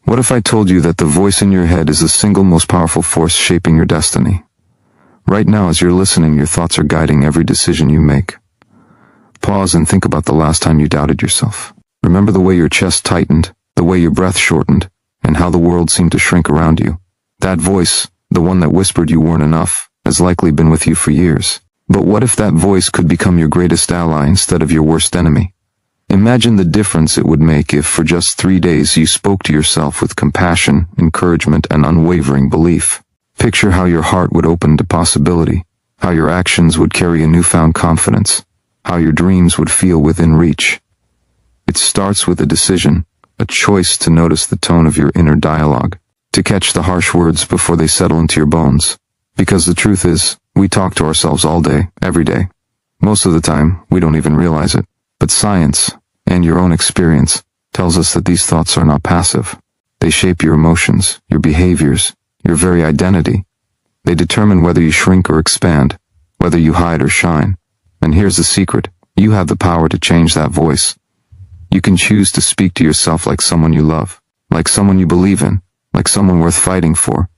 What if I told you that the voice in your head is the single most powerful force shaping your destiny? Right now, as you're listening, your thoughts are guiding every decision you make. Pause and think about the last time you doubted yourself. Remember the way your chest tightened, the way your breath shortened, and how the world seemed to shrink around you. That voice, the one that whispered you weren't enough, has likely been with you for years. But what if that voice could become your greatest ally instead of your worst enemy? Imagine the difference it would make if, for just 3 days, you spoke to yourself with compassion, encouragement, and unwavering belief. Picture how your heart would open to possibility, how your actions would carry a newfound confidence, how your dreams would feel within reach. It starts with a decision, a choice to notice the tone of your inner dialogue, to catch the harsh words before they settle into your bones. Because the truth is, we talk to ourselves all day, every day. Most of the time, we don't even realize it. But science, and your own experience, tells us that these thoughts are not passive. They shape your emotions, your behaviors, your very identity. They determine whether you shrink or expand, whether you hide or shine. And here's the secret. You have the power to change that voice. You can choose to speak to yourself like someone you love, like someone you believe in, like someone worth fighting for.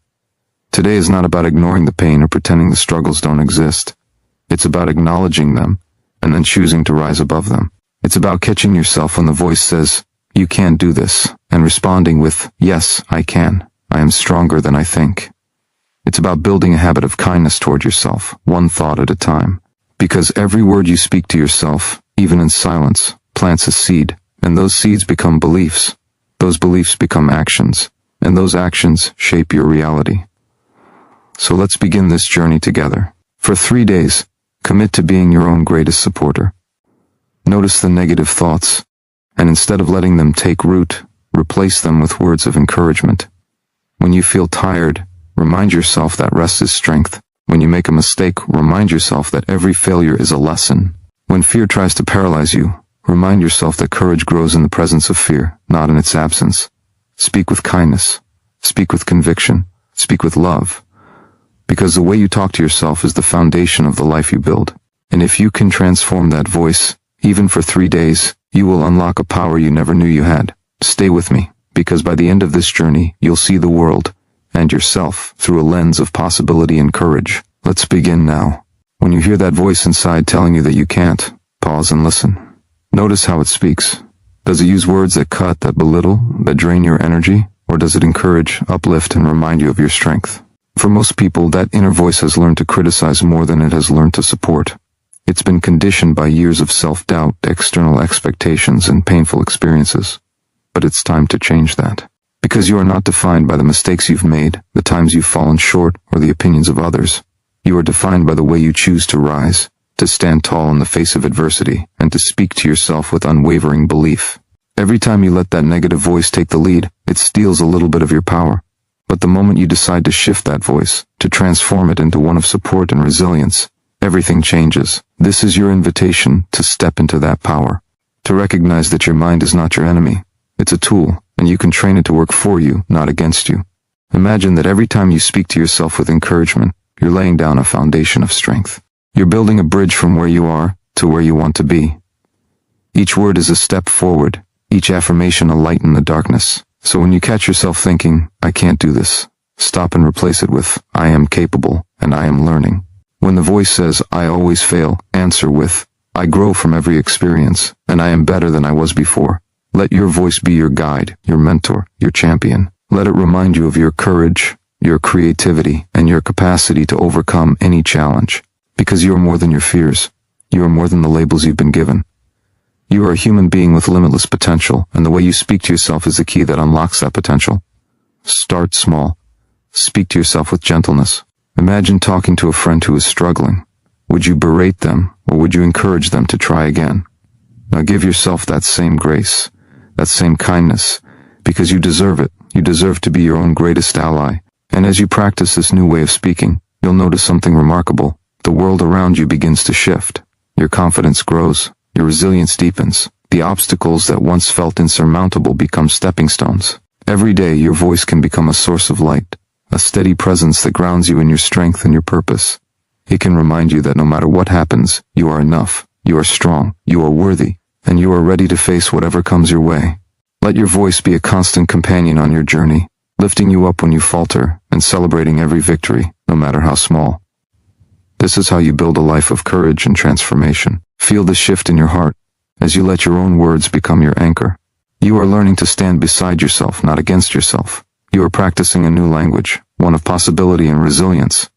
Today is not about ignoring the pain or pretending the struggles don't exist. It's about acknowledging them, and then choosing to rise above them. It's about catching yourself when the voice says, "You can't do this," and responding with, "Yes, I can. I am stronger than I think." It's about building a habit of kindness toward yourself, one thought at a time. Because every word you speak to yourself, even in silence, plants a seed, and those seeds become beliefs. Those beliefs become actions, and those actions shape your reality. So let's begin this journey together. For 3 days, commit to being your own greatest supporter. Notice the negative thoughts, and instead of letting them take root, replace them with words of encouragement. When you feel tired, remind yourself that rest is strength. When you make a mistake, remind yourself that every failure is a lesson. When fear tries to paralyze you, remind yourself that courage grows in the presence of fear, not in its absence. Speak with kindness. Speak with conviction. Speak with love. Because the way you talk to yourself is the foundation of the life you build. And if you can transform that voice, even for 3 days, you will unlock a power you never knew you had. Stay with me, because by the end of this journey, you'll see the world and yourself through a lens of possibility and courage. Let's begin now. When you hear that voice inside telling you that you can't, pause and listen. Notice how it speaks. Does it use words that cut, that belittle, that drain your energy? Or does it encourage, uplift, and remind you of your strength? For most people, that inner voice has learned to criticize more than it has learned to support. It's been conditioned by years of self-doubt, external expectations, and painful experiences. But it's time to change that. Because you are not defined by the mistakes you've made, the times you've fallen short, or the opinions of others. You are defined by the way you choose to rise, to stand tall in the face of adversity, and to speak to yourself with unwavering belief. Every time you let that negative voice take the lead, it steals a little bit of your power. But the moment you decide to shift that voice, to transform it into one of support and resilience, everything changes. This is your invitation to step into that power, to recognize that your mind is not your enemy. It's a tool, and you can train it to work for you, not against you. Imagine that every time you speak to yourself with encouragement, you're laying down a foundation of strength. You're building a bridge from where you are to where you want to be. Each word is a step forward, each affirmation a light in the darkness. So when you catch yourself thinking, "I can't do this," stop and replace it with, "I am capable, and I am learning." When the voice says, "I always fail," answer with, "I grow from every experience, and I am better than I was before." Let your voice be your guide, your mentor, your champion. Let it remind you of your courage, your creativity, and your capacity to overcome any challenge. Because you are more than your fears. You are more than the labels you've been given. You are a human being with limitless potential, and the way you speak to yourself is the key that unlocks that potential. Start small. Speak to yourself with gentleness. Imagine talking to a friend who is struggling. Would you berate them, or would you encourage them to try again? Now give yourself that same grace, that same kindness, because you deserve it. You deserve to be your own greatest ally. And as you practice this new way of speaking, you'll notice something remarkable. The world around you begins to shift. Your confidence grows. Your resilience deepens. The obstacles that once felt insurmountable become stepping stones. Every day, your voice can become a source of light, a steady presence that grounds you in your strength and your purpose. It can remind you that no matter what happens, you are enough, you are strong, you are worthy, and you are ready to face whatever comes your way. Let your voice be a constant companion on your journey, lifting you up when you falter and celebrating every victory, no matter how small. This is how you build a life of courage and transformation. Feel the shift in your heart as you let your own words become your anchor. You are learning to stand beside yourself, not against yourself. You are practicing a new language, one of possibility and resilience.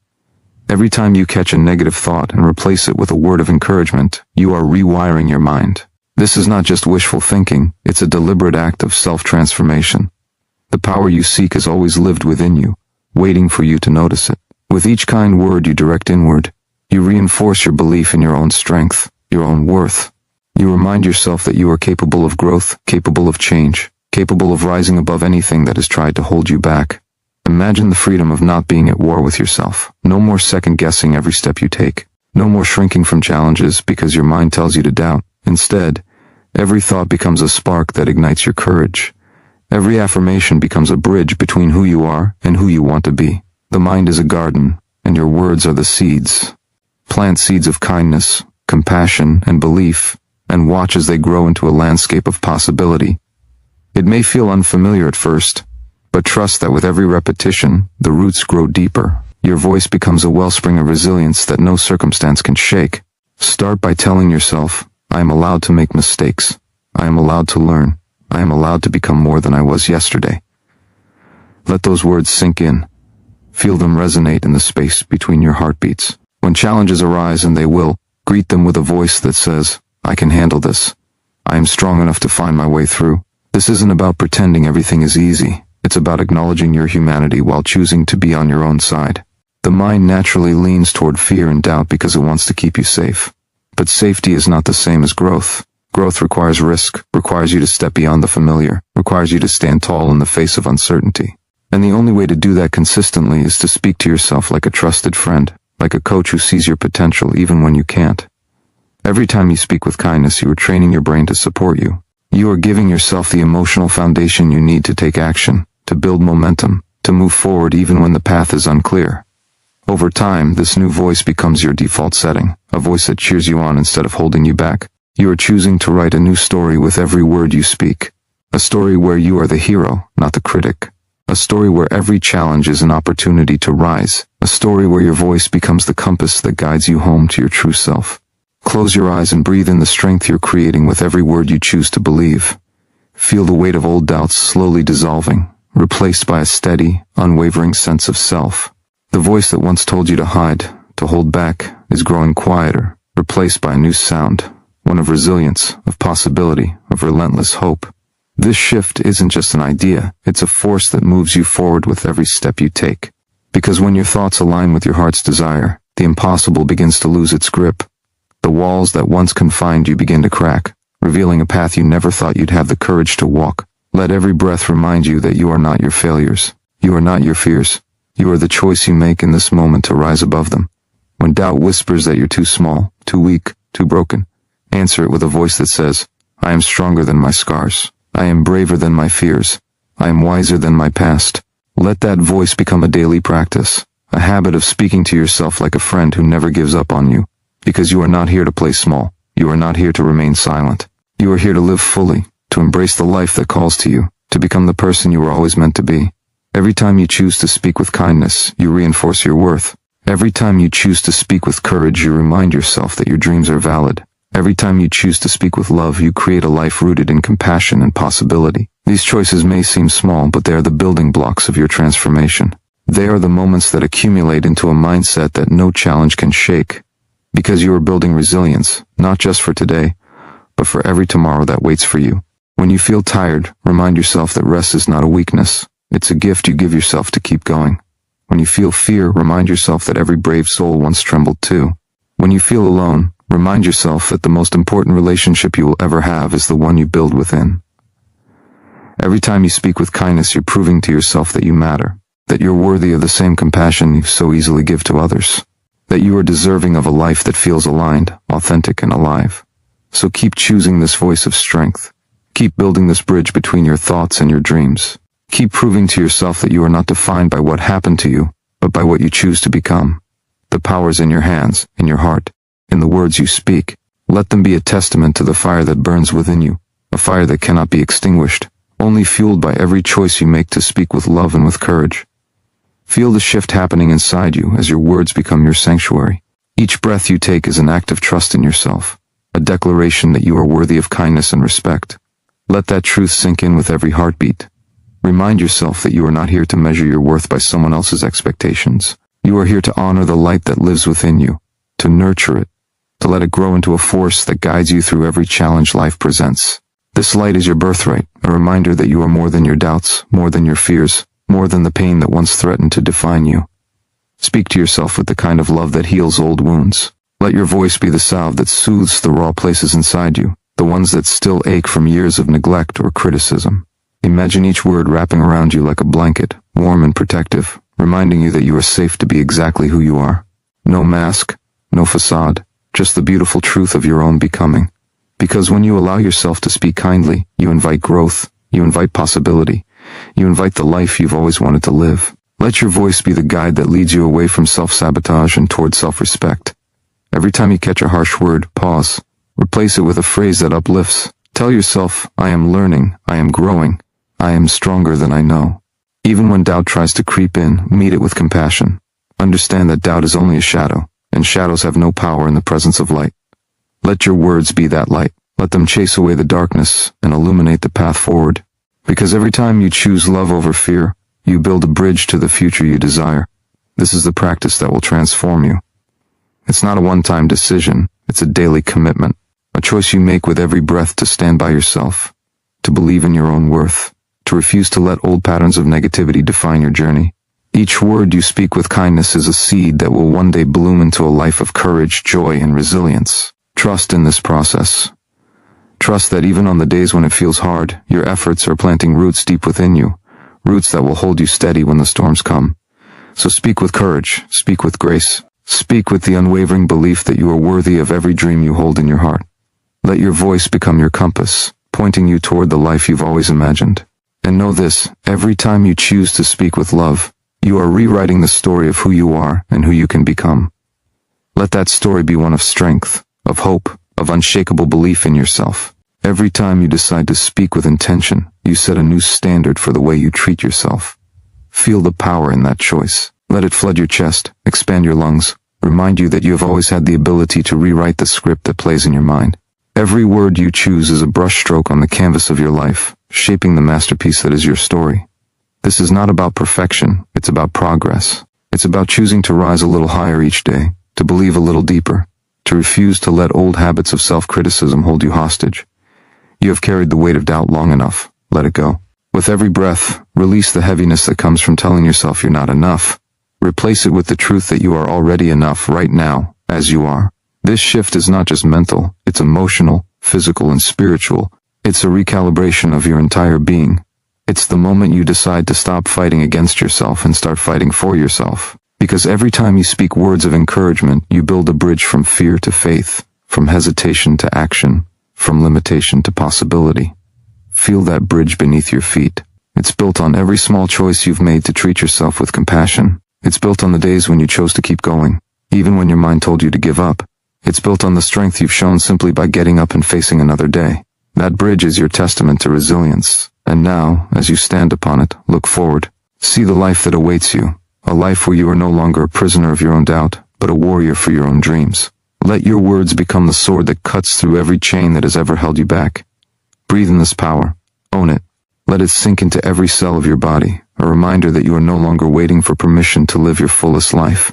Every time you catch a negative thought and replace it with a word of encouragement, you are rewiring your mind. This is not just wishful thinking, it's a deliberate act of self-transformation. The power you seek has always lived within you, waiting for you to notice it. With each kind word you direct inward, you reinforce your belief in your own strength, your own worth. You remind yourself that you are capable of growth, capable of change, capable of rising above anything that has tried to hold you back. Imagine the freedom of not being at war with yourself. No more second-guessing every step you take. No more shrinking from challenges because your mind tells you to doubt. Instead, every thought becomes a spark that ignites your courage. Every affirmation becomes a bridge between who you are and who you want to be. The mind is a garden, and your words are the seeds. Plant seeds of kindness, compassion, and belief, and watch as they grow into a landscape of possibility. It may feel unfamiliar at first, but trust that with every repetition, the roots grow deeper. Your voice becomes a wellspring of resilience that no circumstance can shake. Start by telling yourself, I am allowed to make mistakes. I am allowed to learn. I am allowed to become more than I was yesterday. Let those words sink in. Feel them resonate in the space between your heartbeats. When challenges arise, and they will, greet them with a voice that says, I can handle this. I am strong enough to find my way through. This isn't about pretending everything is easy. It's about acknowledging your humanity while choosing to be on your own side. The mind naturally leans toward fear and doubt because it wants to keep you safe. But safety is not the same as growth. Growth requires risk, requires you to step beyond the familiar, requires you to stand tall in the face of uncertainty. And the only way to do that consistently is to speak to yourself like a trusted friend, like a coach who sees your potential even when you can't. Every time you speak with kindness, you are training your brain to support you. You are giving yourself the emotional foundation you need to take action, to build momentum, to move forward even when the path is unclear. Over time, this new voice becomes your default setting, a voice that cheers you on instead of holding you back. You are choosing to write a new story with every word you speak. A story where you are the hero, not the critic. A story where every challenge is an opportunity to rise. A story where your voice becomes the compass that guides you home to your true self. Close your eyes and breathe in the strength you're creating with every word you choose to believe. Feel the weight of old doubts slowly dissolving, replaced by a steady, unwavering sense of self. The voice that once told you to hide, to hold back, is growing quieter, replaced by a new sound, one of resilience, of possibility, of relentless hope. This shift isn't just an idea, it's a force that moves you forward with every step you take. Because when your thoughts align with your heart's desire, the impossible begins to lose its grip. The walls that once confined you begin to crack, revealing a path you never thought you'd have the courage to walk. Let every breath remind you that you are not your failures. You are not your fears. You are the choice you make in this moment to rise above them. When doubt whispers that you're too small, too weak, too broken, answer it with a voice that says, I am stronger than my scars. I am braver than my fears. I am wiser than my past. Let that voice become a daily practice, a habit of speaking to yourself like a friend who never gives up on you. Because you are not here to play small. You are not here to remain silent. You are here to live fully, to embrace the life that calls to you, to become the person you were always meant to be. Every time you choose to speak with kindness, you reinforce your worth. Every time you choose to speak with courage, you remind yourself that your dreams are valid. Every time you choose to speak with love, you create a life rooted in compassion and possibility. These choices may seem small, but they are the building blocks of your transformation. They are the moments that accumulate into a mindset that no challenge can shake. Because you are building resilience, not just for today, but for every tomorrow that waits for you. When you feel tired, remind yourself that rest is not a weakness. It's a gift you give yourself to keep going. When you feel fear, remind yourself that every brave soul once trembled too. When you feel alone, remind yourself that the most important relationship you will ever have is the one you build within. Every time you speak with kindness, you're proving to yourself that you matter, that you're worthy of the same compassion you so easily give to others. That you are deserving of a life that feels aligned, authentic, and alive. So keep choosing this voice of strength. Keep building this bridge between your thoughts and your dreams. Keep proving to yourself that you are not defined by what happened to you, but by what you choose to become. The power is in your hands, in your heart, in the words you speak. Let them be a testament to the fire that burns within you, a fire that cannot be extinguished, only fueled by every choice you make to speak with love and with courage. Feel the shift happening inside you as your words become your sanctuary. Each breath you take is an act of trust in yourself, a declaration that you are worthy of kindness and respect. Let that truth sink in with every heartbeat. Remind yourself that you are not here to measure your worth by someone else's expectations. You are here to honor the light that lives within you, to nurture it, to let it grow into a force that guides you through every challenge life presents. This light is your birthright, a reminder that you are more than your doubts, more than your fears, more than the pain that once threatened to define you. Speak to yourself with the kind of love that heals old wounds. Let your voice be the salve that soothes the raw places inside you, the ones that still ache from years of neglect or criticism. Imagine each word wrapping around you like a blanket, warm and protective, reminding you that you are safe to be exactly who you are. No mask, no facade, just the beautiful truth of your own becoming. Because when you allow yourself to speak kindly, you invite growth, you invite possibility, you invite the life you've always wanted to live. Let your voice be the guide that leads you away from self-sabotage and toward self-respect. Every time you catch a harsh word, pause. Replace it with a phrase that uplifts. Tell yourself, I am learning, I am growing, I am stronger than I know. Even when doubt tries to creep in, meet it with compassion. Understand that doubt is only a shadow, and shadows have no power in the presence of light. Let your words be that light. Let them chase away the darkness and illuminate the path forward. Because every time you choose love over fear, you build a bridge to the future you desire. This is the practice that will transform you. It's not a one-time decision, it's a daily commitment. A choice you make with every breath to stand by yourself, to believe in your own worth, to refuse to let old patterns of negativity define your journey. Each word you speak with kindness is a seed that will one day bloom into a life of courage, joy, and resilience. Trust in this process. Trust that even on the days when it feels hard, your efforts are planting roots deep within you, roots that will hold you steady when the storms come. So speak with courage, speak with grace, speak with the unwavering belief that you are worthy of every dream you hold in your heart. Let your voice become your compass, pointing you toward the life you've always imagined. And know this, every time you choose to speak with love, you are rewriting the story of who you are and who you can become. Let that story be one of strength, of hope, of unshakable belief in yourself. Every time you decide to speak with intention, you set a new standard for the way you treat yourself. Feel the power in that choice. Let it flood your chest, expand your lungs, remind you that you have always had the ability to rewrite the script that plays in your mind. Every word you choose is a brushstroke on the canvas of your life, shaping the masterpiece that is your story. This is not about perfection, it's about progress. It's about choosing to rise a little higher each day, to believe a little deeper, to refuse to let old habits of self-criticism hold you hostage. You have carried the weight of doubt long enough, let it go. With every breath, release the heaviness that comes from telling yourself you're not enough. Replace it with the truth that you are already enough right now, as you are. This shift is not just mental, it's emotional, physical, and spiritual. It's a recalibration of your entire being. It's the moment you decide to stop fighting against yourself and start fighting for yourself. Because every time you speak words of encouragement, you build a bridge from fear to faith, from hesitation to action, from limitation to possibility. Feel that bridge beneath your feet. It's built on every small choice you've made to treat yourself with compassion. It's built on the days when you chose to keep going, even when your mind told you to give up. It's built on the strength you've shown simply by getting up and facing another day. That bridge is your testament to resilience. And now, as you stand upon it, look forward. See the life that awaits you. A life where you are no longer a prisoner of your own doubt, but a warrior for your own dreams. Let your words become the sword that cuts through every chain that has ever held you back. Breathe in this power. Own it. Let it sink into every cell of your body, a reminder that you are no longer waiting for permission to live your fullest life.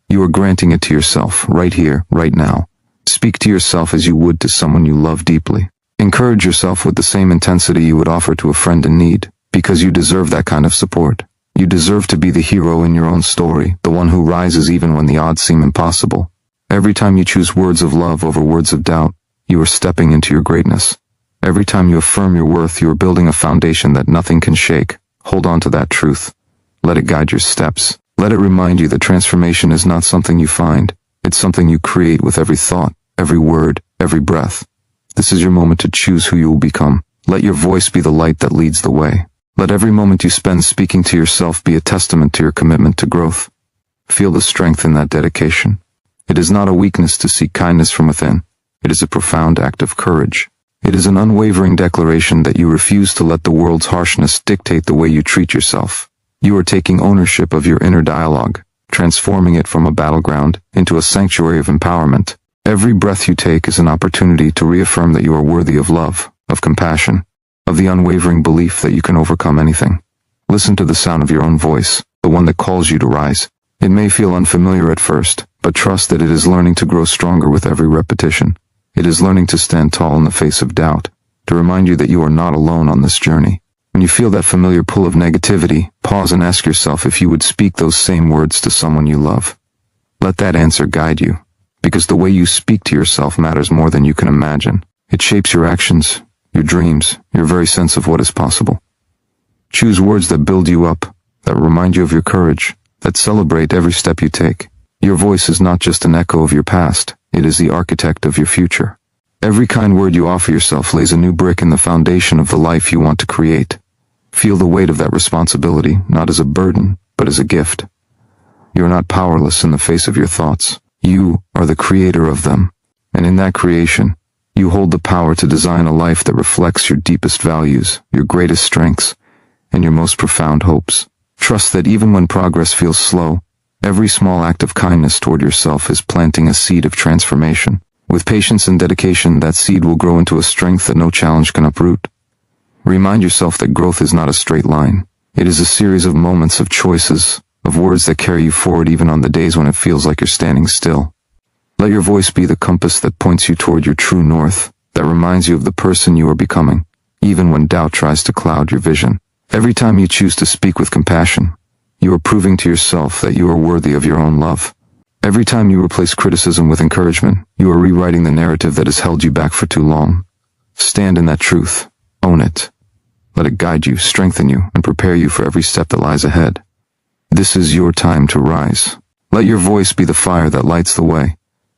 You are granting it to yourself, right here, right now. Speak to yourself as you would to someone you love deeply. Encourage yourself with the same intensity you would offer to a friend in need, because you deserve that kind of support. You deserve to be the hero in your own story, the one who rises even when the odds seem impossible. Every time you choose words of love over words of doubt, you are stepping into your greatness. Every time you affirm your worth, you are building a foundation that nothing can shake. Hold on to that truth. Let it guide your steps. Let it remind you that transformation is not something you find. It's something you create with every thought, every word, every breath. This is your moment to choose who you will become. Let your voice be the light that leads the way. Let every moment you spend speaking to yourself be a testament to your commitment to growth. Feel the strength in that dedication. It is not a weakness to seek kindness from within. It is a profound act of courage. It is an unwavering declaration that you refuse to let the world's harshness dictate the way you treat yourself. You are taking ownership of your inner dialogue, transforming it from a battleground into a sanctuary of empowerment. Every breath you take is an opportunity to reaffirm that you are worthy of love, of compassion, of the unwavering belief that you can overcome anything. Listen to the sound of your own voice, the one that calls you to rise. It may feel unfamiliar at first, but trust that it is learning to grow stronger with every repetition. It is learning to stand tall in the face of doubt, to remind you that you are not alone on this journey. When you feel that familiar pull of negativity, pause and ask yourself if you would speak those same words to someone you love. Let that answer guide you, because the way you speak to yourself matters more than you can imagine. It shapes your actions, your dreams, your very sense of what is possible. Choose words that build you up, that remind you of your courage, that celebrate every step you take. Your voice is not just an echo of your past, it is the architect of your future. Every kind word you offer yourself lays a new brick in the foundation of the life you want to create. Feel the weight of that responsibility, not as a burden, but as a gift. You are not powerless in the face of your thoughts. You are the creator of them. And in that creation, you hold the power to design a life that reflects your deepest values, your greatest strengths, and your most profound hopes. Trust that even when progress feels slow, every small act of kindness toward yourself is planting a seed of transformation. With patience and dedication, that seed will grow into a strength that no challenge can uproot. Remind yourself that growth is not a straight line. It is a series of moments, of choices, of words that carry you forward even on the days when it feels like you're standing still. Let your voice be the compass that points you toward your true north, that reminds you of the person you are becoming, even when doubt tries to cloud your vision. Every time you choose to speak with compassion, you are proving to yourself that you are worthy of your own love. Every time you replace criticism with encouragement, you are rewriting the narrative that has held you back for too long. Stand in that truth. Own it. Let it guide you, strengthen you, and prepare you for every step that lies ahead. This is your time to rise. Let your voice be the fire that lights the way.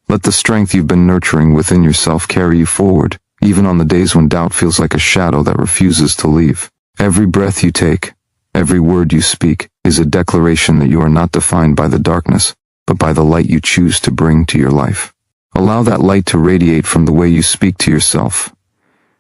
Let the strength you've been nurturing within yourself carry you forward, even on the days when doubt feels like a shadow that refuses to leave. Every breath you take, every word you speak, is a declaration that you are not defined by the darkness, but by the light you choose to bring to your life. Allow that light to radiate from the way you speak to yourself,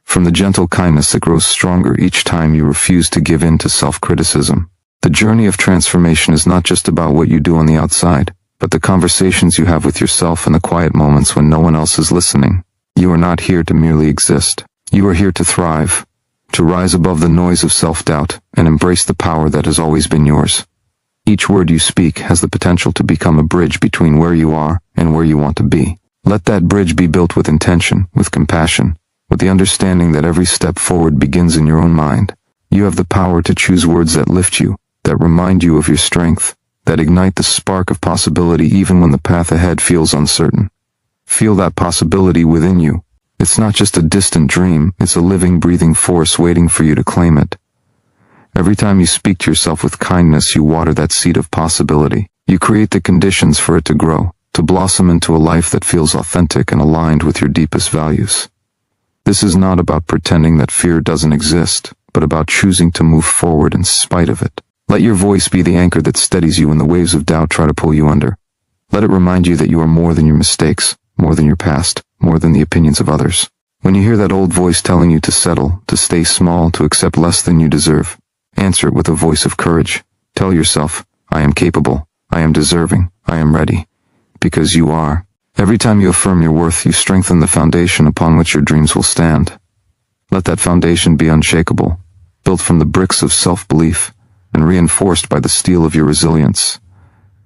from the gentle kindness that grows stronger each time you refuse to give in to self-criticism. The journey of transformation is not just about what you do on the outside, but the conversations you have with yourself in the quiet moments when no one else is listening. You are not here to merely exist. You are here to thrive, to rise above the noise of self-doubt and embrace the power that has always been yours. Each word you speak has the potential to become a bridge between where you are and where you want to be. Let that bridge be built with intention, with compassion, with the understanding that every step forward begins in your own mind. You have the power to choose words that lift you, that remind you of your strength, that ignite the spark of possibility even when the path ahead feels uncertain. Feel that possibility within you. It's not just a distant dream, it's a living, breathing force waiting for you to claim it. Every time you speak to yourself with kindness, you water that seed of possibility. You create the conditions for it to grow, to blossom into a life that feels authentic and aligned with your deepest values. This is not about pretending that fear doesn't exist, but about choosing to move forward in spite of it. Let your voice be the anchor that steadies you when the waves of doubt try to pull you under. Let it remind you that you are more than your mistakes, more than your past, more than the opinions of others. When you hear that old voice telling you to settle, to stay small, to accept less than you deserve, answer it with a voice of courage. Tell yourself, I am capable, I am deserving, I am ready. Because you are. Every time you affirm your worth, you strengthen the foundation upon which your dreams will stand. Let that foundation be unshakable, built from the bricks of self-belief, and reinforced by the steel of your resilience.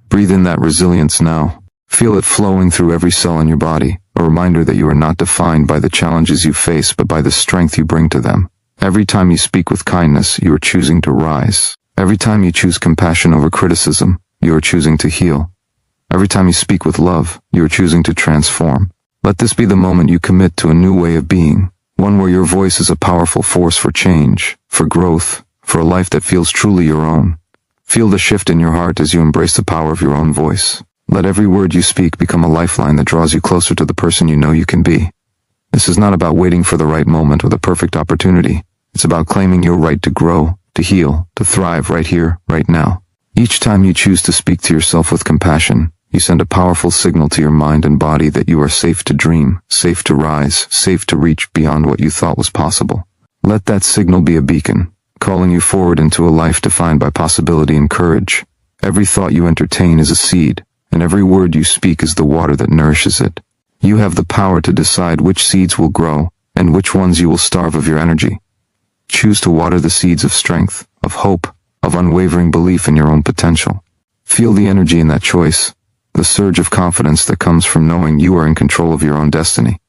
Breathe in that resilience now. Feel it flowing through every cell in your body, a reminder that you are not defined by the challenges you face but by the strength you bring to them. Every time you speak with kindness, you are choosing to rise. Every time you choose compassion over criticism, you are choosing to heal. Every time you speak with love, you are choosing to transform. Let this be the moment you commit to a new way of being, one where your voice is a powerful force for change, for growth, for a life that feels truly your own. Feel the shift in your heart as you embrace the power of your own voice. Let every word you speak become a lifeline that draws you closer to the person you know you can be. This is not about waiting for the right moment or the perfect opportunity. It's about claiming your right to grow, to heal, to thrive right here, right now. Each time you choose to speak to yourself with compassion, You send a powerful signal to your mind and body that you are safe to dream, safe to rise, safe to reach beyond what you thought was possible. Let that signal be a beacon, calling you forward into a life defined by possibility and courage. Every thought you entertain is a seed, and every word you speak is the water that nourishes it. You have the power to decide which seeds will grow, and which ones you will starve of your energy. Choose to water the seeds of strength, of hope, of unwavering belief in your own potential. Feel the energy in that choice, the surge of confidence that comes from knowing you are in control of your own destiny.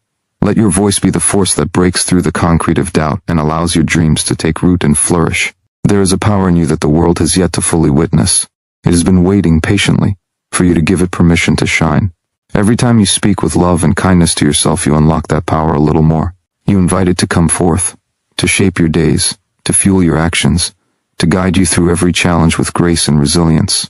Let your voice be the force that breaks through the concrete of doubt and allows your dreams to take root and flourish. There is a power in you that the world has yet to fully witness. It has been waiting patiently for you to give it permission to shine. Every time you speak with love and kindness to yourself, you unlock that power a little more. You invite it to come forth, to shape your days, to fuel your actions, to guide you through every challenge with grace and resilience.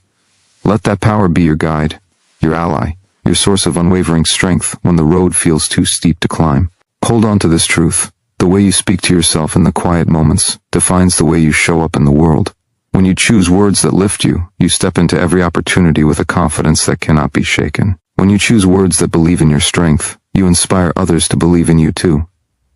Let that power be your guide, your ally, your source of unwavering strength when the road feels too steep to climb. Hold on to this truth. The way you speak to yourself in the quiet moments defines the way you show up in the world. When you choose words that lift you, you step into every opportunity with a confidence that cannot be shaken. When you choose words that believe in your strength, you inspire others to believe in you too.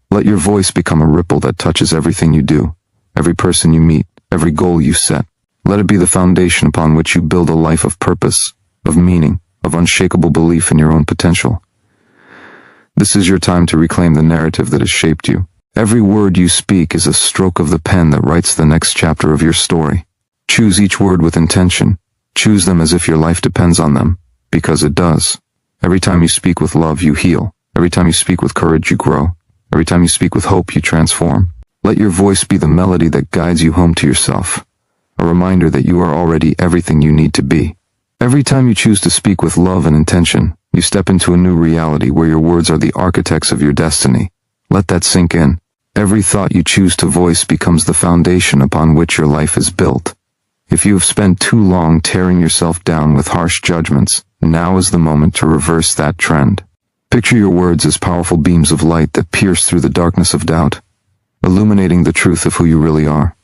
Let your voice become a ripple that touches everything you do, every person you meet, every goal you set. Let it be the foundation upon which you build a life of purpose, of meaning, of unshakable belief in your own potential. This is your time to reclaim the narrative that has shaped you. Every word you speak is a stroke of the pen that writes the next chapter of your story. Choose each word with intention. Choose them as if your life depends on them, because it does. Every time you speak with love, you heal. Every time you speak with courage, you grow. Every time you speak with hope, you transform. Let your voice be the melody that guides you home to yourself, a reminder that you are already everything you need to be. Every time you choose to speak with love and intention, you step into a new reality where your words are the architects of your destiny. Let that sink in. Every thought you choose to voice becomes the foundation upon which your life is built. If you have spent too long tearing yourself down with harsh judgments, now is the moment to reverse that trend. Picture your words as powerful beams of light that pierce through the darkness of doubt, illuminating the truth of who you really are.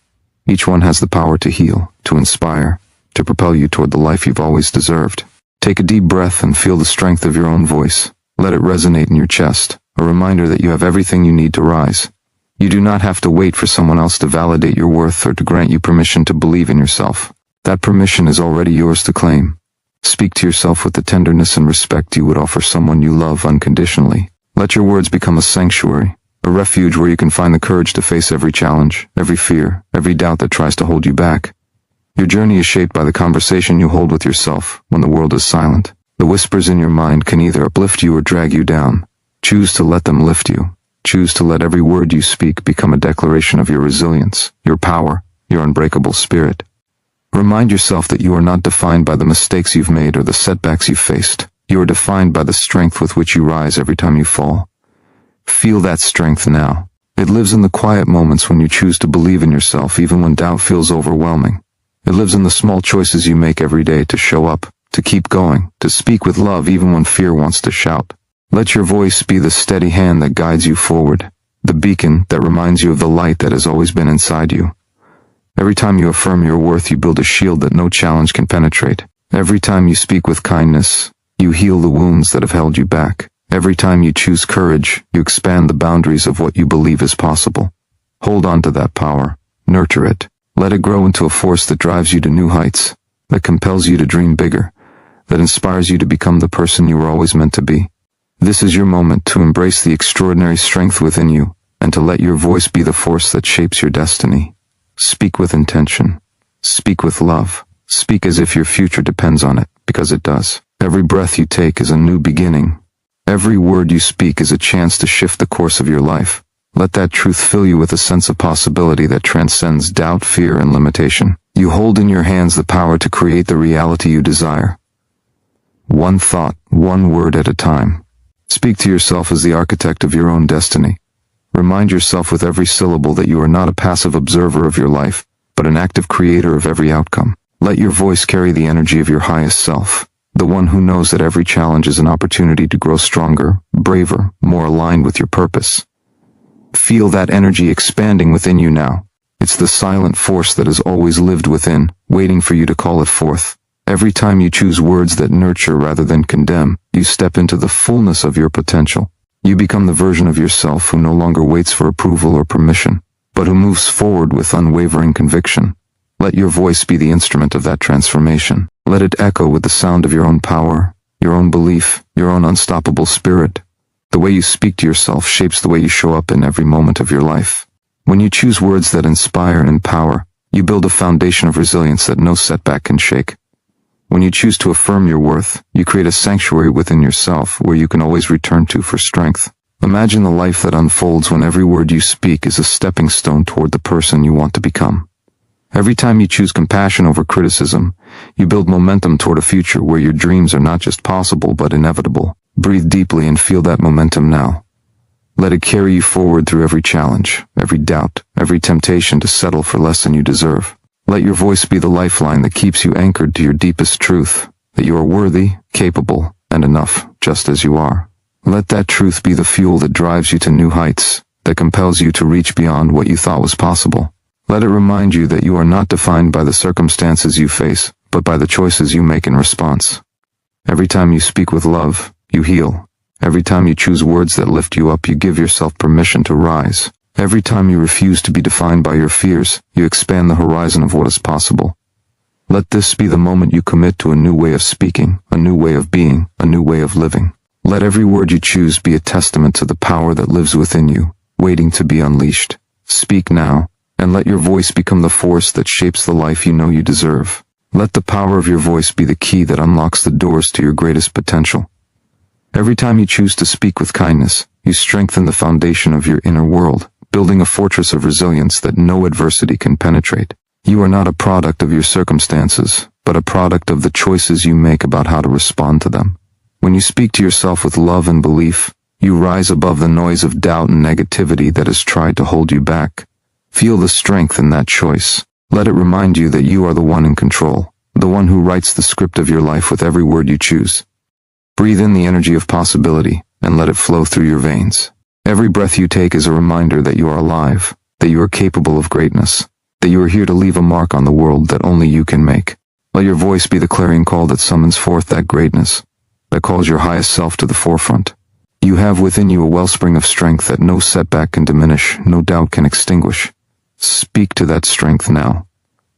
Each one has the power to heal, to inspire, to propel you toward the life you've always deserved. Take a deep breath and feel the strength of your own voice. Let it resonate in your chest, a reminder that you have everything you need to rise. You do not have to wait for someone else to validate your worth or to grant you permission to believe in yourself. That permission is already yours to claim. Speak to yourself with the tenderness and respect you would offer someone you love unconditionally. Let your words become a sanctuary, a refuge where you can find the courage to face every challenge, every fear, every doubt that tries to hold you back. Your journey is shaped by the conversation you hold with yourself when the world is silent. The whispers in your mind can either uplift you or drag you down. Choose to let them lift you. Choose to let every word you speak become a declaration of your resilience, your power, your unbreakable spirit. Remind yourself that you are not defined by the mistakes you've made or the setbacks you've faced. You are defined by the strength with which you rise every time you fall. Feel that strength now. It lives in the quiet moments when you choose to believe in yourself even when doubt feels overwhelming. It lives in the small choices you make every day to show up, to keep going, to speak with love even when fear wants to shout. Let your voice be the steady hand that guides you forward, the beacon that reminds you of the light that has always been inside you. Every time you affirm your worth, you build a shield that no challenge can penetrate. Every time you speak with kindness, you heal the wounds that have held you back. Every time you choose courage, you expand the boundaries of what you believe is possible. Hold on to that power. Nurture it. Let it grow into a force that drives you to new heights, that compels you to dream bigger, that inspires you to become the person you were always meant to be. This is your moment to embrace the extraordinary strength within you and to let your voice be the force that shapes your destiny. Speak with intention. Speak with love. Speak as if your future depends on it, because it does. Every breath you take is a new beginning. Every word you speak is a chance to shift the course of your life. Let that truth fill you with a sense of possibility that transcends doubt, fear, and limitation. You hold in your hands the power to create the reality you desire. One thought, one word at a time. Speak to yourself as the architect of your own destiny. Remind yourself with every syllable that you are not a passive observer of your life, but an active creator of every outcome. Let your voice carry the energy of your highest self, the one who knows that every challenge is an opportunity to grow stronger, braver, more aligned with your purpose. Feel that energy expanding within you now. It's the silent force that has always lived within, waiting for you to call it forth. Every time you choose words that nurture rather than condemn, you step into the fullness of your potential. You become the version of yourself who no longer waits for approval or permission, but who moves forward with unwavering conviction. Let your voice be the instrument of that transformation. Let it echo with the sound of your own power, your own belief, your own unstoppable spirit. The way you speak to yourself shapes the way you show up in every moment of your life. When you choose words that inspire and empower, you build a foundation of resilience that no setback can shake. When you choose to affirm your worth, you create a sanctuary within yourself where you can always return to for strength. Imagine the life that unfolds when every word you speak is a stepping stone toward the person you want to become. Every time you choose compassion over criticism, you build momentum toward a future where your dreams are not just possible but inevitable. Breathe deeply and feel that momentum now. Let it carry you forward through every challenge, every doubt, every temptation to settle for less than you deserve. Let your voice be the lifeline that keeps you anchored to your deepest truth, that you are worthy, capable, and enough, just as you are. Let that truth be the fuel that drives you to new heights, that compels you to reach beyond what you thought was possible. Let it remind you that you are not defined by the circumstances you face, but by the choices you make in response. Every time you speak with love, you heal. Every time you choose words that lift you up, you give yourself permission to rise. Every time you refuse to be defined by your fears, you expand the horizon of what is possible. Let this be the moment you commit to a new way of speaking, a new way of being, a new way of living. Let every word you choose be a testament to the power that lives within you, waiting to be unleashed. Speak now, and let your voice become the force that shapes the life you know you deserve. Let the power of your voice be the key that unlocks the doors to your greatest potential. Every time you choose to speak with kindness, you strengthen the foundation of your inner world, building a fortress of resilience that no adversity can penetrate. You are not a product of your circumstances, but a product of the choices you make about how to respond to them. When you speak to yourself with love and belief, you rise above the noise of doubt and negativity that has tried to hold you back. Feel the strength in that choice. Let it remind you that you are the one in control, the one who writes the script of your life with every word you choose. Breathe in the energy of possibility and let it flow through your veins. Every breath you take is a reminder that you are alive, that you are capable of greatness, that you are here to leave a mark on the world that only you can make. Let your voice be the clarion call that summons forth that greatness, that calls your highest self to the forefront. You have within you a wellspring of strength that no setback can diminish, no doubt can extinguish. Speak to that strength now.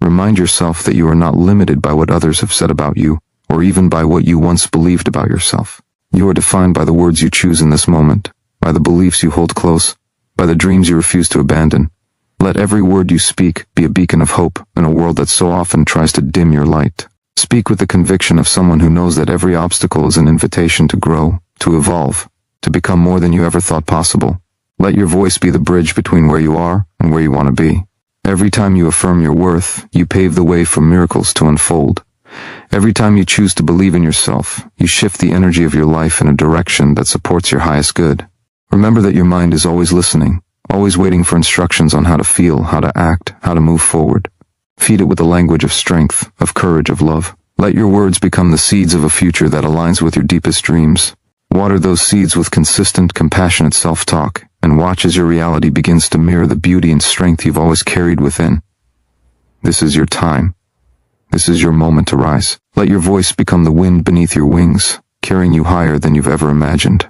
Remind yourself that you are not limited by what others have said about you, or even by what you once believed about yourself. You are defined by the words you choose in this moment, by the beliefs you hold close, by the dreams you refuse to abandon. Let every word you speak be a beacon of hope in a world that so often tries to dim your light. Speak with the conviction of someone who knows that every obstacle is an invitation to grow, to evolve, to become more than you ever thought possible. Let your voice be the bridge between where you are and where you want to be. Every time you affirm your worth, you pave the way for miracles to unfold. Every time you choose to believe in yourself, you shift the energy of your life in a direction that supports your highest good. Remember that your mind is always listening, always waiting for instructions on how to feel, how to act, how to move forward. Feed it with the language of strength, of courage, of love. Let your words become the seeds of a future that aligns with your deepest dreams. Water those seeds with consistent, compassionate self-talk, and watch as your reality begins to mirror the beauty and strength you've always carried within. This is your time. This is your moment to rise. Let your voice become the wind beneath your wings, carrying you higher than you've ever imagined.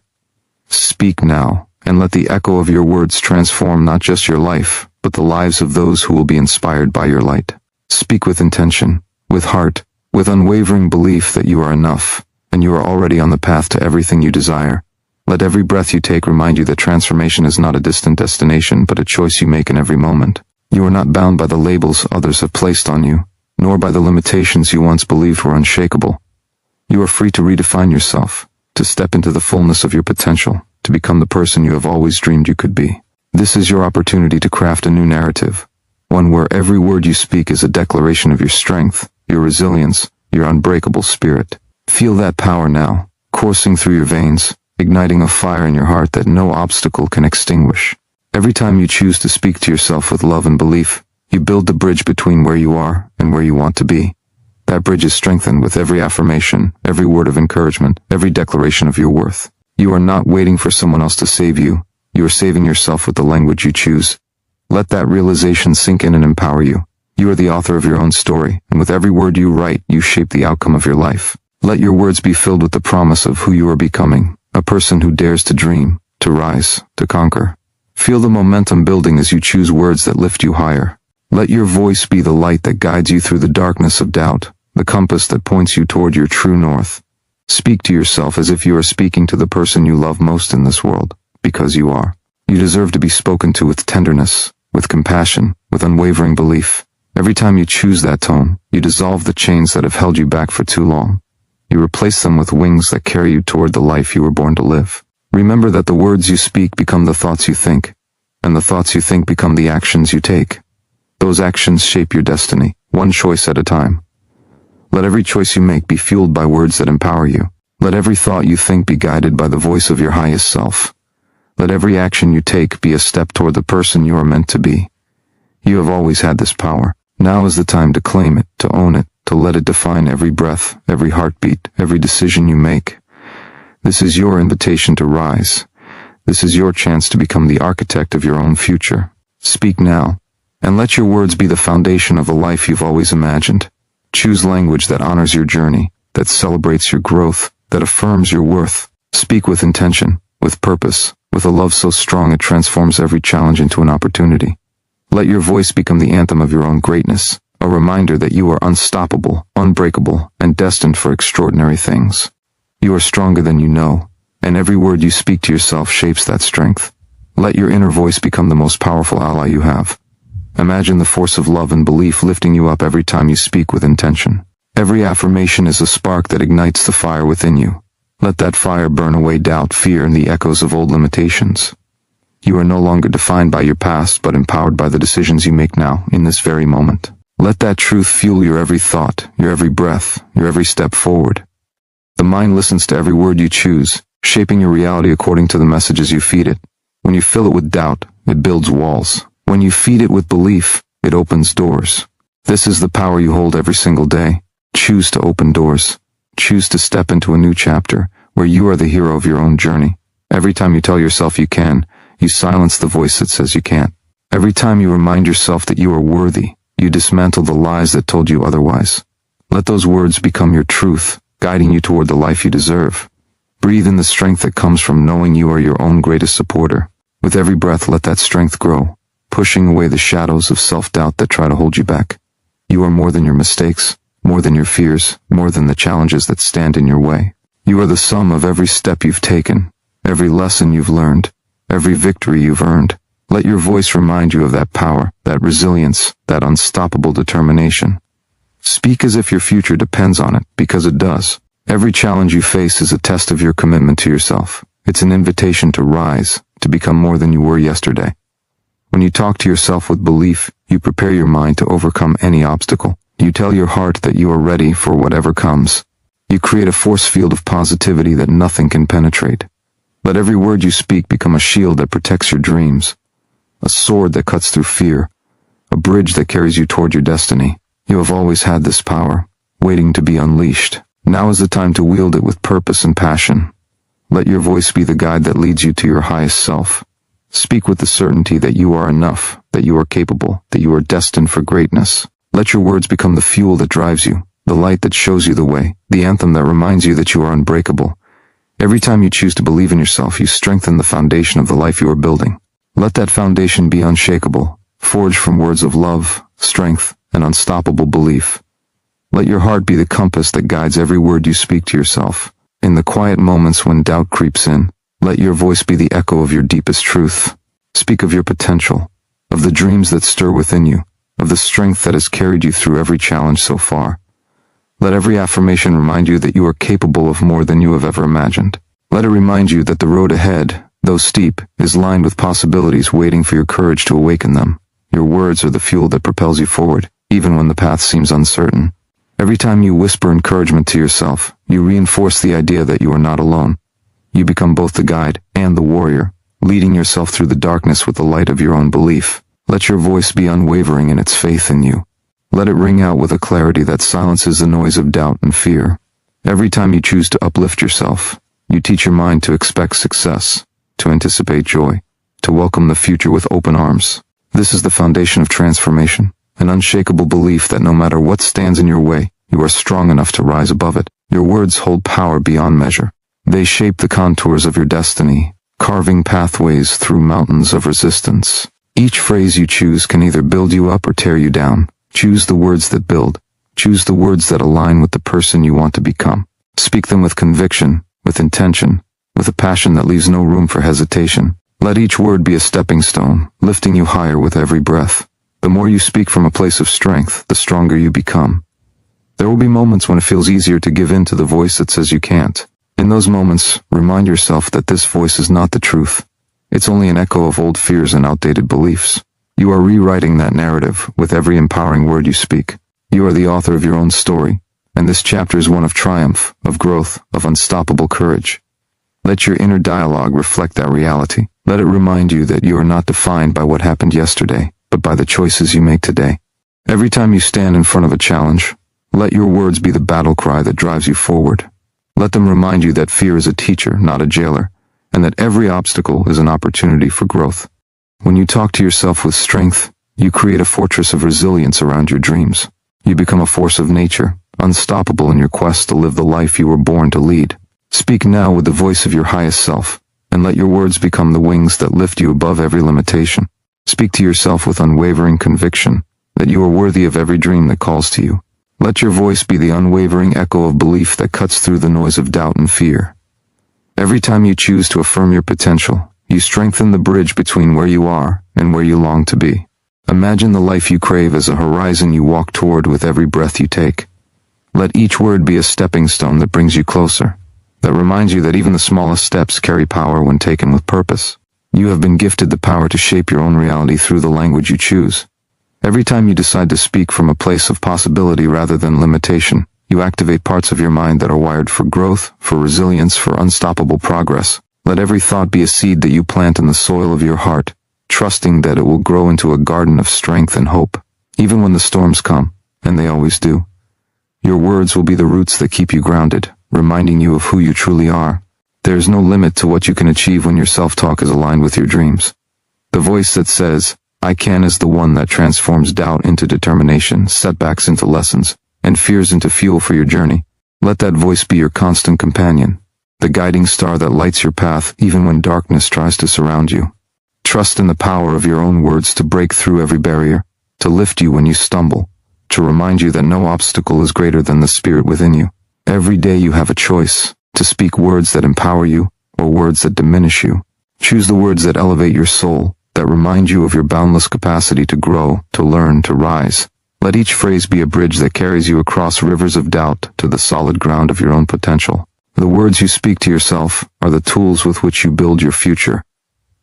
Speak now, and let the echo of your words transform not just your life, but the lives of those who will be inspired by your light. Speak with intention, with heart, with unwavering belief that you are enough, and you are already on the path to everything you desire. Let every breath you take remind you that transformation is not a distant destination, but a choice you make in every moment. You are not bound by the labels others have placed on you, nor by the limitations you once believed were unshakable. You are free to redefine yourself, to step into the fullness of your potential, to become the person you have always dreamed you could be. This is your opportunity to craft a new narrative, one where every word you speak is a declaration of your strength, your resilience, your unbreakable spirit. Feel that power now, coursing through your veins, igniting a fire in your heart that no obstacle can extinguish. Every time you choose to speak to yourself with love and belief, you build the bridge between where you are and where you want to be. That bridge is strengthened with every affirmation, every word of encouragement, every declaration of your worth. You are not waiting for someone else to save you. You are saving yourself with the language you choose. Let that realization sink in and empower you. You are the author of your own story, and with every word you write, you shape the outcome of your life. Let your words be filled with the promise of who you are becoming, a person who dares to dream, to rise, to conquer. Feel the momentum building as you choose words that lift you higher. Let your voice be the light that guides you through the darkness of doubt, the compass that points you toward your true north. Speak to yourself as if you are speaking to the person you love most in this world, because you are. You deserve to be spoken to with tenderness, with compassion, with unwavering belief. Every time you choose that tone, you dissolve the chains that have held you back for too long. You replace them with wings that carry you toward the life you were born to live. Remember that the words you speak become the thoughts you think, and the thoughts you think become the actions you take. Those actions shape your destiny, one choice at a time. Let every choice you make be fueled by words that empower you. Let every thought you think be guided by the voice of your highest self. Let every action you take be a step toward the person you are meant to be. You have always had this power. Now is the time to claim it, to own it, to let it define every breath, every heartbeat, every decision you make. This is your invitation to rise. This is your chance to become the architect of your own future. Speak now, and let your words be the foundation of a life you've always imagined. Choose language that honors your journey, that celebrates your growth, that affirms your worth. Speak with intention, with purpose, with a love so strong it transforms every challenge into an opportunity. Let your voice become the anthem of your own greatness, a reminder that you are unstoppable, unbreakable, and destined for extraordinary things. You are stronger than you know, and every word you speak to yourself shapes that strength. Let your inner voice become the most powerful ally you have. Imagine the force of love and belief lifting you up every time you speak with intention. Every affirmation is a spark that ignites the fire within you. Let that fire burn away doubt, fear, and the echoes of old limitations. You are no longer defined by your past, but empowered by the decisions you make now, in this very moment. Let that truth fuel your every thought, your every breath, your every step forward. The mind listens to every word you choose, shaping your reality according to the messages you feed it. When you fill it with doubt, it builds walls. When you feed it with belief, it opens doors. This is the power you hold every single day. Choose to open doors. Choose to step into a new chapter, where you are the hero of your own journey. Every time you tell yourself you can, you silence the voice that says you can't. Every time you remind yourself that you are worthy, you dismantle the lies that told you otherwise. Let those words become your truth, guiding you toward the life you deserve. Breathe in the strength that comes from knowing you are your own greatest supporter. With every breath, let that strength grow, pushing away the shadows of self-doubt that try to hold you back. You are more than your mistakes, more than your fears, more than the challenges that stand in your way. You are the sum of every step you've taken, every lesson you've learned, every victory you've earned. Let your voice remind you of that power, that resilience, that unstoppable determination. Speak as if your future depends on it, because it does. Every challenge you face is a test of your commitment to yourself. It's an invitation to rise, to become more than you were yesterday. When you talk to yourself with belief, you prepare your mind to overcome any obstacle. You tell your heart that you are ready for whatever comes. You create a force field of positivity that nothing can penetrate. Let every word you speak become a shield that protects your dreams, a sword that cuts through fear, a bridge that carries you toward your destiny. You have always had this power, waiting to be unleashed. Now is the time to wield it with purpose and passion. Let your voice be the guide that leads you to your highest self. Speak with the certainty that you are enough, that you are capable, that you are destined for greatness. Let your words become the fuel that drives you, the light that shows you the way, the anthem that reminds you that you are unbreakable. Every time you choose to believe in yourself, you strengthen the foundation of the life you are building. Let that foundation be unshakable, forged from words of love, strength, and unstoppable belief. Let your heart be the compass that guides every word you speak to yourself. In the quiet moments when doubt creeps in, let your voice be the echo of your deepest truth. Speak of your potential, of the dreams that stir within you, of the strength that has carried you through every challenge so far. Let every affirmation remind you that you are capable of more than you have ever imagined. Let it remind you that the road ahead, though steep, is lined with possibilities waiting for your courage to awaken them. Your words are the fuel that propels you forward, even when the path seems uncertain. Every time you whisper encouragement to yourself, you reinforce the idea that you are not alone. You become both the guide and the warrior, leading yourself through the darkness with the light of your own belief. Let your voice be unwavering in its faith in you. Let it ring out with a clarity that silences the noise of doubt and fear. Every time you choose to uplift yourself, you teach your mind to expect success, to anticipate joy, to welcome the future with open arms. This is the foundation of transformation, an unshakable belief that no matter what stands in your way, you are strong enough to rise above it. Your words hold power beyond measure. They shape the contours of your destiny, carving pathways through mountains of resistance. Each phrase you choose can either build you up or tear you down. Choose the words that build. Choose the words that align with the person you want to become. Speak them with conviction, with intention, with a passion that leaves no room for hesitation. Let each word be a stepping stone, lifting you higher with every breath. The more you speak from a place of strength, the stronger you become. There will be moments when it feels easier to give in to the voice that says you can't. In those moments, remind yourself that this voice is not the truth. It's only an echo of old fears and outdated beliefs. You are rewriting that narrative with every empowering word you speak. You are the author of your own story, and this chapter is one of triumph, of growth, of unstoppable courage. Let your inner dialogue reflect that reality. Let it remind you that you are not defined by what happened yesterday, but by the choices you make today. Every time you stand in front of a challenge, let your words be the battle cry that drives you forward. Let them remind you that fear is a teacher, not a jailer, and that every obstacle is an opportunity for growth. When you talk to yourself with strength, you create a fortress of resilience around your dreams. You become a force of nature, unstoppable in your quest to live the life you were born to lead. Speak now with the voice of your highest self, and let your words become the wings that lift you above every limitation. Speak to yourself with unwavering conviction that you are worthy of every dream that calls to you. Let your voice be the unwavering echo of belief that cuts through the noise of doubt and fear. Every time you choose to affirm your potential, you strengthen the bridge between where you are and where you long to be. Imagine the life you crave as a horizon you walk toward with every breath you take. Let each word be a stepping stone that brings you closer, that reminds you that even the smallest steps carry power when taken with purpose. You have been gifted the power to shape your own reality through the language you choose. Every time you decide to speak from a place of possibility rather than limitation, you activate parts of your mind that are wired for growth, for resilience, for unstoppable progress. Let every thought be a seed that you plant in the soil of your heart, trusting that it will grow into a garden of strength and hope. Even when the storms come, and they always do, your words will be the roots that keep you grounded, reminding you of who you truly are. There is no limit to what you can achieve when your self-talk is aligned with your dreams. The voice that says, "I can," is the one that transforms doubt into determination, setbacks into lessons, and fears into fuel for your journey. Let that voice be your constant companion, the guiding star that lights your path even when darkness tries to surround you. Trust in the power of your own words to break through every barrier, to lift you when you stumble, to remind you that no obstacle is greater than the spirit within you. Every day you have a choice, to speak words that empower you, or words that diminish you. Choose the words that elevate your soul, that remind you of your boundless capacity to grow, to learn, to rise. Let each phrase be a bridge that carries you across rivers of doubt to the solid ground of your own potential. The words you speak to yourself are the tools with which you build your future.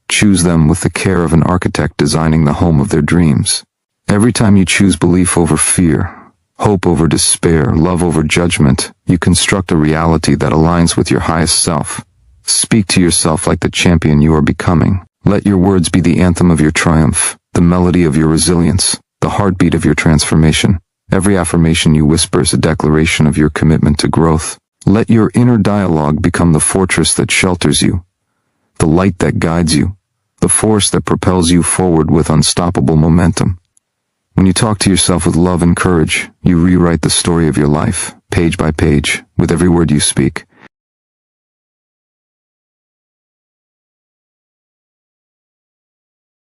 Choose them with the care of an architect designing the home of their dreams. Every time you choose belief over fear, hope over despair, love over judgment, you construct a reality that aligns with your highest self. Speak to yourself like the champion you are becoming. Let your words be the anthem of your triumph, the melody of your resilience, the heartbeat of your transformation. Every affirmation you whisper is a declaration of your commitment to growth. Let your inner dialogue become the fortress that shelters you, the light that guides you, the force that propels you forward with unstoppable momentum. When you talk to yourself with love and courage, you rewrite the story of your life, page by page, with every word you speak.